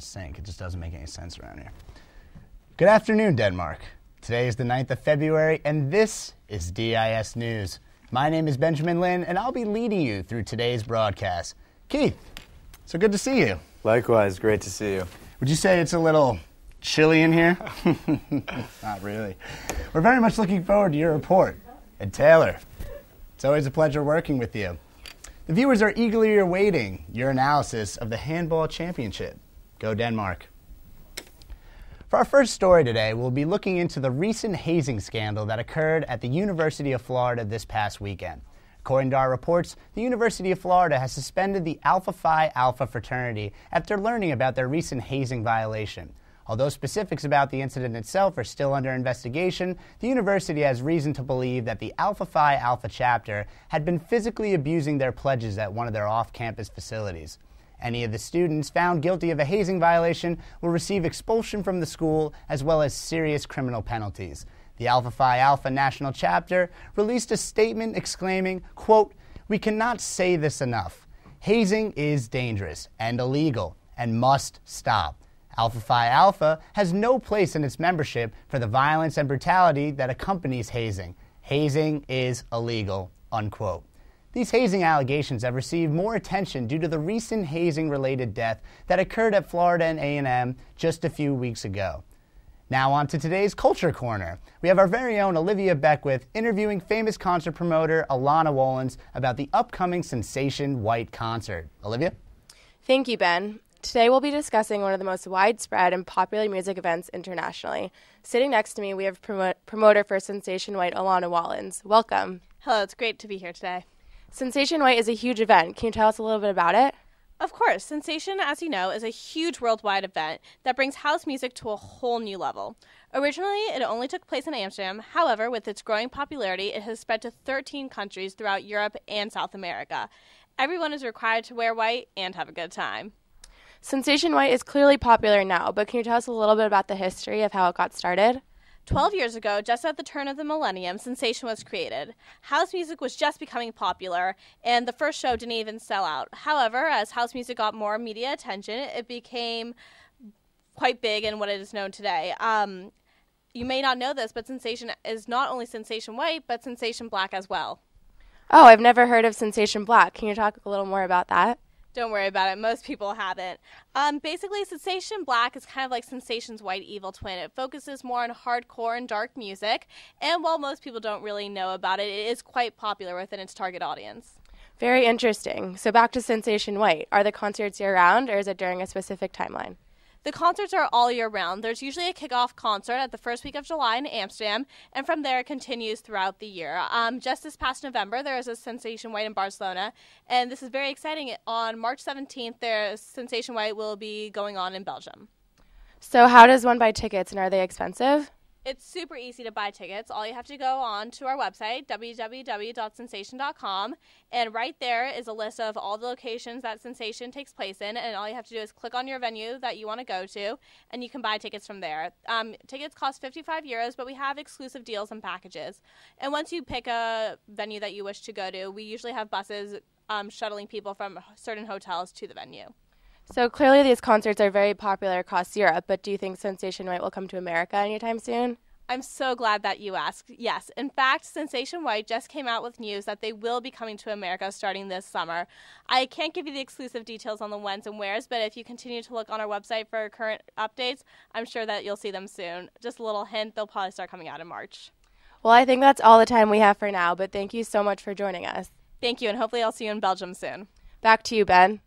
sink. It just doesn't make any sense around here. Good afternoon, Denmark. Today is the 9th of February, and this is DIS News. My name is Benjamin Lin, and I'll be leading you through today's broadcast. Keith, so good to see you. Likewise, great to see you. Would you say it's a little chilly in here? Not really. We're very much looking forward to your report. And Taylor, it's always a pleasure working with you. The viewers are eagerly awaiting your analysis of the Handball Championship. Go Denmark. For our first story today, we'll be looking into the recent hazing scandal that occurred at the University of Florida this past weekend. According to our reports, the University of Florida has suspended the Alpha Phi Alpha fraternity after learning about their recent hazing violation. Although specifics about the incident itself are still under investigation, the university has reason to believe that the Alpha Phi Alpha chapter had been physically abusing their pledges at one of their off-campus facilities. Any of the students found guilty of a hazing violation will receive expulsion from the school as well as serious criminal penalties. The Alpha Phi Alpha National Chapter released a statement exclaiming, quote, "We cannot say this enough. Hazing is dangerous and illegal and must stop. Alpha Phi Alpha has no place in its membership for the violence and brutality that accompanies hazing. Hazing is illegal," unquote. These hazing allegations have received more attention due to the recent hazing-related death that occurred at Florida and A&M just a few weeks ago. Now on to today's Culture Corner. We have our very own Olivia Beckwith interviewing famous concert promoter Alana Wolins about the upcoming Sensation White concert. Olivia? Thank you, Ben. Today we'll be discussing one of the most widespread and popular music events internationally. Sitting next to me, we have promoter for Sensation White, Alana Wolins. Welcome. Hello, it's great to be here today. Sensation White is a huge event. Can you tell us a little bit about it? Of course, Sensation, as you know, is a huge worldwide event that brings house music to a whole new level. Originally, it only took place in Amsterdam. However, with its growing popularity, it has spread to 13 countries throughout Europe and South America. Everyone is required to wear white and have a good time. Sensation White is clearly popular now, but can you tell us a little bit about the history of how it got started? 12 years ago, just at the turn of the millennium, Sensation was created. House music was just becoming popular, and the first show didn't even sell out. However, as house music got more media attention, it became quite big in what it is known today. You may not know this, but Sensation is not only Sensation White, but Sensation Black as well. Oh, I've never heard of Sensation Black. Can you talk a little more about that? Don't worry about it. Most people haven't. Basically, Sensation Black is kind of like Sensation's white evil twin. It focuses more on hardcore and dark music, and while most people don't really know about it, it is quite popular within its target audience. Very interesting. So back to Sensation White. Are the concerts year-round, or is it during a specific timeline? The concerts are all year round. There's usually a kickoff concert at the first week of July in Amsterdam, and from there it continues throughout the year. Just this past November, there is a Sensation White in Barcelona, and this is very exciting. On March 17th, there's Sensation White will be going on in Belgium. So how does one buy tickets, and are they expensive? It's super easy to buy tickets. All you have to go on to our website, www.sensation.com, and right there is a list of all the locations that Sensation takes place in, and all you have to do is click on your venue that you want to go to, and you can buy tickets from there. Tickets cost €55, but we have exclusive deals and packages. And once you pick a venue that you wish to go to, we usually have buses shuttling people from certain hotels to the venue. So clearly these concerts are very popular across Europe, but do you think Sensation White will come to America anytime soon? I'm so glad that you asked. Yes, in fact, Sensation White just came out with news that they will be coming to America starting this summer. I can't give you the exclusive details on the whens and wheres, but if you continue to look on our website for current updates, I'm sure that you'll see them soon. Just a little hint, they'll probably start coming out in March. Well, I think that's all the time we have for now, but thank you so much for joining us. Thank you, and hopefully I'll see you in Belgium soon. Back to you, Ben.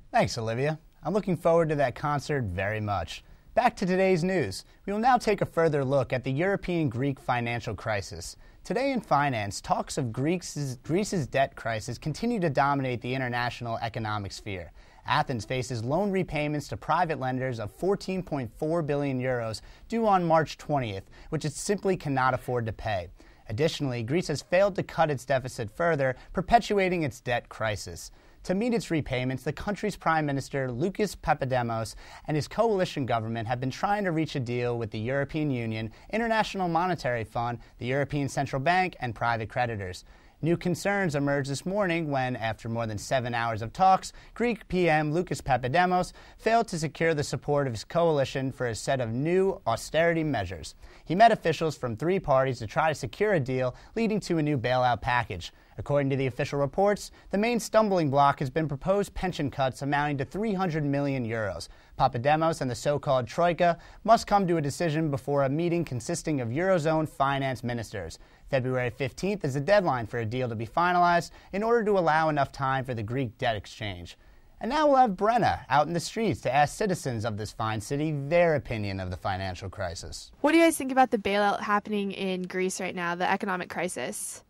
Thanks, Olivia. I'm looking forward to that concert very much. Back to today's news. We will now take a further look at the European Greek financial crisis. Today in finance, talks of Greece's debt crisis continue to dominate the international economic sphere. Athens faces loan repayments to private lenders of 14.4 billion euros due on March 20th, which it simply cannot afford to pay. Additionally, Greece has failed to cut its deficit further, perpetuating its debt crisis. To meet its repayments, the country's Prime Minister, Lucas Papademos, and his coalition government have been trying to reach a deal with the European Union, International Monetary Fund, the European Central Bank, and private creditors. New concerns emerged this morning when, after more than 7 hours of talks, Greek PM Lucas Papademos failed to secure the support of his coalition for a set of new austerity measures. He met officials from 3 parties to try to secure a deal leading to a new bailout package. According to the official reports, the main stumbling block has been proposed pension cuts amounting to 300 million euros. Papademos and the so-called Troika must come to a decision before a meeting consisting of Eurozone finance ministers. February 15th is the deadline for a deal to be finalized in order to allow enough time for the Greek debt exchange. And now we'll have Brenna out in the streets to ask citizens of this fine city their opinion of the financial crisis. What do you guys think about the bailout happening in Greece right now, the economic crisis?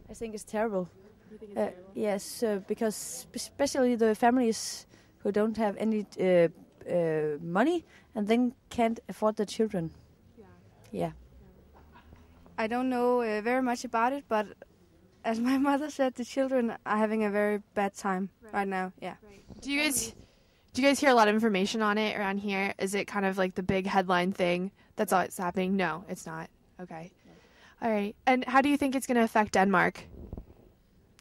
I think it's terrible. Yes, because especially the families who don't have any money and then can't afford the children. Yeah. I don't know very much about it, but as my mother said, the children are having a very bad time right now. Yeah. Do you guys hear a lot of information on it around here? Is it kind of like the big headline thing? That's all that's happening? No, it's not. Okay. All right. And how do you think it's going to affect Denmark?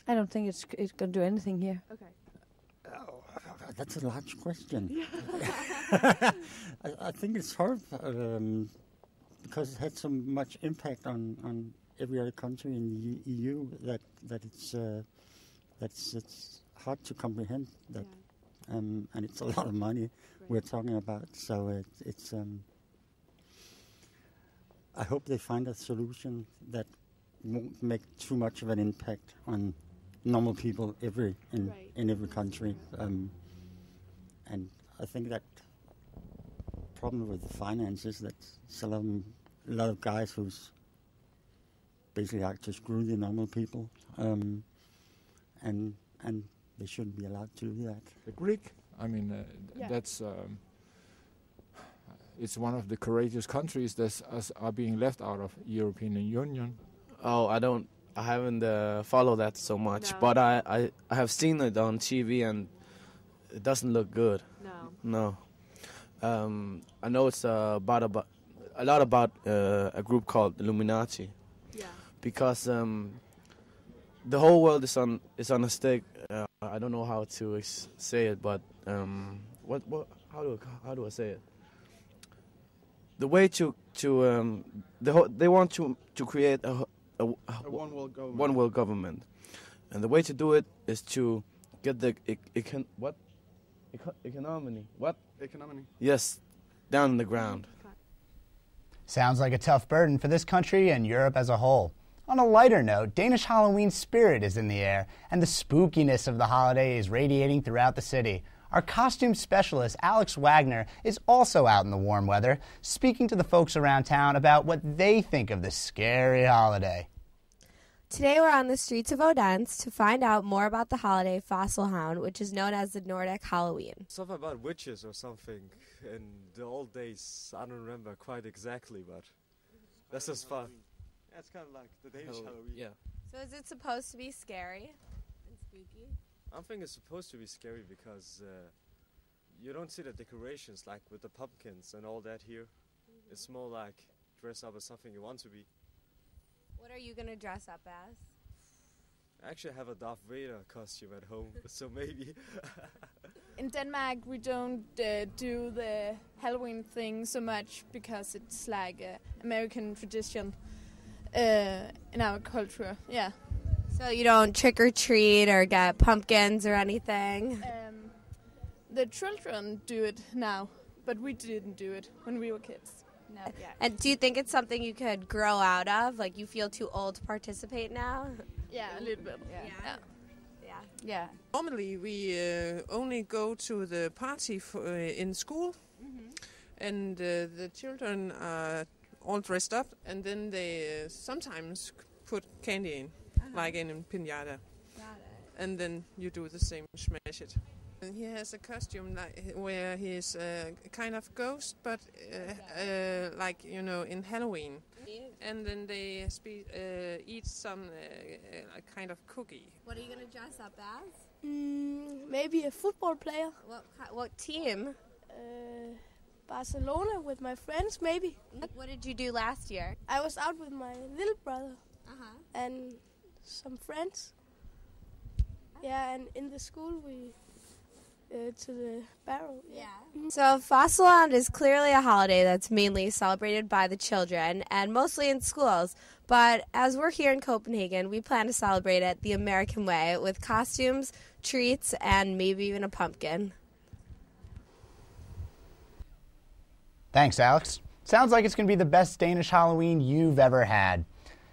I don't think it's going to do anything here. Okay. Oh, that's a large question. I think it's hard because it had so much impact on every other country in the EU that it's hard to comprehend that, and it's a lot of money we're talking about. So it's I hope they find a solution that won't make too much of an impact on normal people in every country. And I think that problem with the finances that a lot of guys who's basically like to screw the normal people, and they shouldn't be allowed to do that. The Greek, I mean, that's it's one of the courageous countries that are being left out of European Union. Oh, I haven't followed that so much, but I have seen it on TV and it doesn't look good. No. I know it's a lot about a group called Illuminati. Yeah. Because the whole world is on a stake. I don't know how to say it, but how do I say it? The way they want to create a one world government. One world government, and the way to do it is to get the economy. What? Economy. Yes, down on the ground. Sounds like a tough burden for this country and Europe as a whole. On a lighter note, Danish Halloween spirit is in the air, and the spookiness of the holiday is radiating throughout the city. Our costume specialist, Alex Wagner, is also out in the warm weather, speaking to the folks around town about what they think of this scary holiday. Today we're on the streets of Odense to find out more about the holiday Fossilhound, which is known as the Nordic Halloween. Something about witches or something in the old days. I don't remember quite exactly, but that's just fun. Yeah, it's kind of like the Danish Halloween. Yeah. So is it supposed to be scary and spooky? I think it's supposed to be scary because you don't see the decorations like with the pumpkins and all that here. Mm-hmm. It's more like dress up as something you want to be. What are you going to dress up as? I actually have a Darth Vader costume at home, so maybe. In Denmark, we don't do the Halloween thing so much because it's like an American tradition in our culture. Yeah. So you don't trick or treat or get pumpkins or anything? The children do it now, but we didn't do it when we were kids. No. Yeah. And do you think it's something you could grow out of? Like you feel too old to participate now? Yeah, a little bit. Yeah. Normally we only go to the party in school, and the children are all dressed up, and then they sometimes put candy in, like in a piñata. And then you do the same, smash it. And he has a costume where he's a kind of ghost, but like, in Halloween. And then they eat some kind of cookie. What are you going to dress up as? Maybe a football player. What team? Barcelona with my friends, maybe. What did you do last year? I was out with my little brother. And some friends. Yeah, and in the school we to the barrel. Yeah. So Fossilhound is clearly a holiday that's mainly celebrated by the children and mostly in schools. But as we're here in Copenhagen, we plan to celebrate it the American way with costumes, treats, and maybe even a pumpkin. Thanks, Alex. Sounds like it's going to be the best Danish Halloween you've ever had.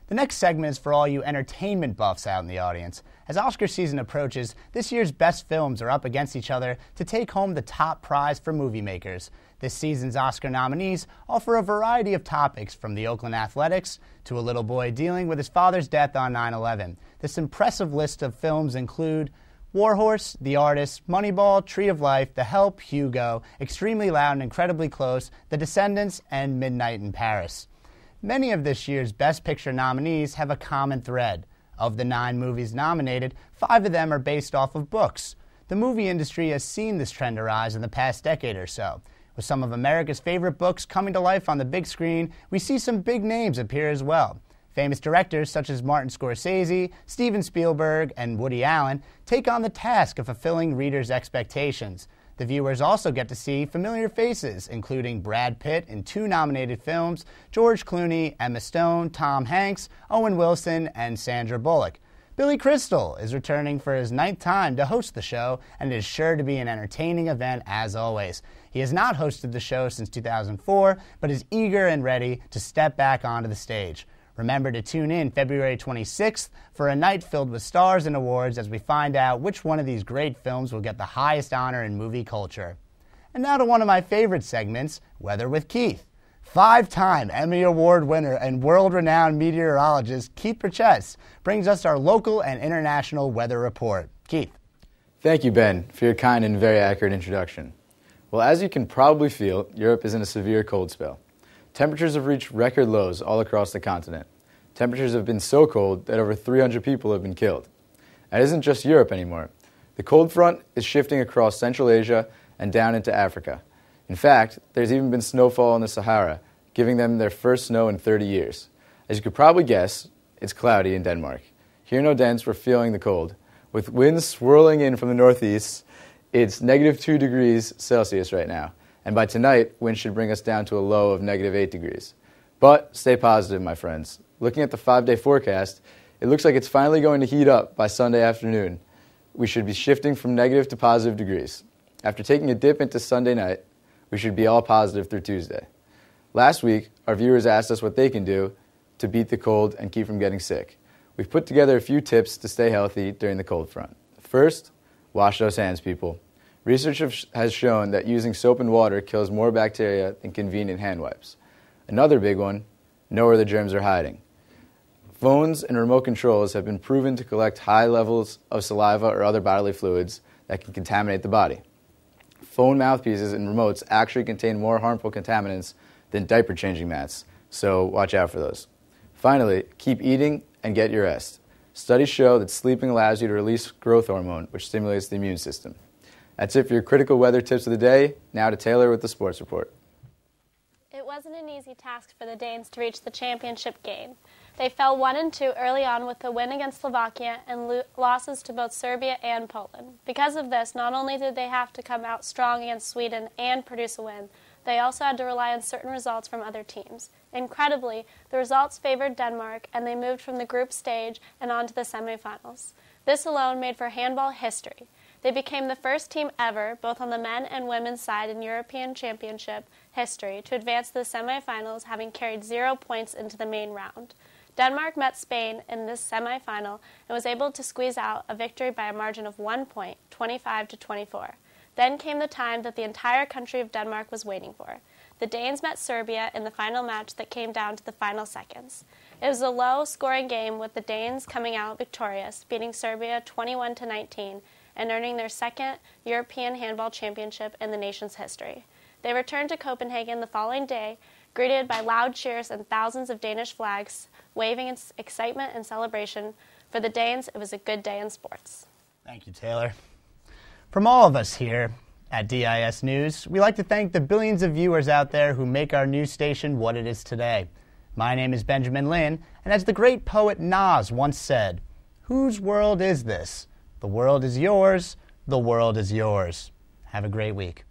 The next segment is for all you entertainment buffs out in the audience. As Oscar season approaches, this year's best films are up against each other to take home the top prize for movie makers. This season's Oscar nominees offer a variety of topics, from the Oakland Athletics to a little boy dealing with his father's death on 9/11. This impressive list of films include War Horse, The Artist, Moneyball, Tree of Life, The Help, Hugo, Extremely Loud and Incredibly Close, The Descendants, and Midnight in Paris. Many of this year's Best Picture nominees have a common thread. Of the 9 movies nominated, 5 of them are based off of books. The movie industry has seen this trend arise in the past decade or so. With some of America's favorite books coming to life on the big screen, we see some big names appear as well. Famous directors such as Martin Scorsese, Steven Spielberg, and Woody Allen take on the task of fulfilling readers' expectations. The viewers also get to see familiar faces, including Brad Pitt in 2 nominated films, George Clooney, Emma Stone, Tom Hanks, Owen Wilson, and Sandra Bullock. Billy Crystal is returning for his 9th time to host the show, and it is sure to be an entertaining event as always. He has not hosted the show since 2004, but is eager and ready to step back onto the stage. Remember to tune in February 26th for a night filled with stars and awards as we find out which one of these great films will get the highest honor in movie culture. And now to one of my favorite segments, Weather with Keith. 5-time Emmy Award winner and world-renowned meteorologist Keith Purchess brings us our local and international weather report. Keith. Thank you, Ben, for your kind and very accurate introduction. Well, as you can probably feel, Europe is in a severe cold spell. Temperatures have reached record lows all across the continent. Temperatures have been so cold that over 300 people have been killed. And it isn't just Europe anymore. The cold front is shifting across Central Asia and down into Africa. In fact, there's even been snowfall in the Sahara, giving them their first snow in 30 years. As you could probably guess, it's cloudy in Denmark. Here in Odense, we're feeling the cold. With winds swirling in from the northeast, it's -2 degrees Celsius right now. And by tonight, wind should bring us down to a low of -8 degrees. But stay positive, my friends. Looking at the 5-day forecast, it looks like it's finally going to heat up by Sunday afternoon. We should be shifting from negative to positive degrees. After taking a dip into Sunday night, we should be all positive through Tuesday. Last week, our viewers asked us what they can do to beat the cold and keep from getting sick. We've put together a few tips to stay healthy during the cold front. First, wash those hands, people. Research has shown that using soap and water kills more bacteria than convenient hand wipes. Another big one, know where the germs are hiding. Phones and remote controls have been proven to collect high levels of saliva or other bodily fluids that can contaminate the body. Phone mouthpieces and remotes actually contain more harmful contaminants than diaper changing mats, so watch out for those. Finally, keep eating and get your rest. Studies show that sleeping allows you to release growth hormone, which stimulates the immune system. That's it for your critical weather tips of the day. Now to Taylor with the sports report. It wasn't an easy task for the Danes to reach the championship game. They fell 1-2 early on with a win against Slovakia and losses to both Serbia and Poland. Because of this, not only did they have to come out strong against Sweden and produce a win, they also had to rely on certain results from other teams. Incredibly, the results favored Denmark, and they moved from the group stage and on to the semifinals. This alone made for handball history. They became the first team ever, both on the men and women's side in European Championship history, to advance to the semifinals, having carried 0 points into the main round. Denmark met Spain in this semifinal and was able to squeeze out a victory by a margin of 1 point, 25-24. Then came the time that the entire country of Denmark was waiting for. The Danes met Serbia in the final match that came down to the final seconds. It was a low-scoring game with the Danes coming out victorious, beating Serbia 21-19, and earning their second European Handball Championship in the nation's history. They returned to Copenhagen the following day, greeted by loud cheers and thousands of Danish flags, waving in excitement and celebration. For the Danes, it was a good day in sports. Thank you, Taylor. From all of us here at DIS News, we like to thank the billions of viewers out there who make our news station what it is today. My name is Benjamin Lin, and as the great poet Nas once said, Whose world is this? The world is yours. The world is yours. Have a great week.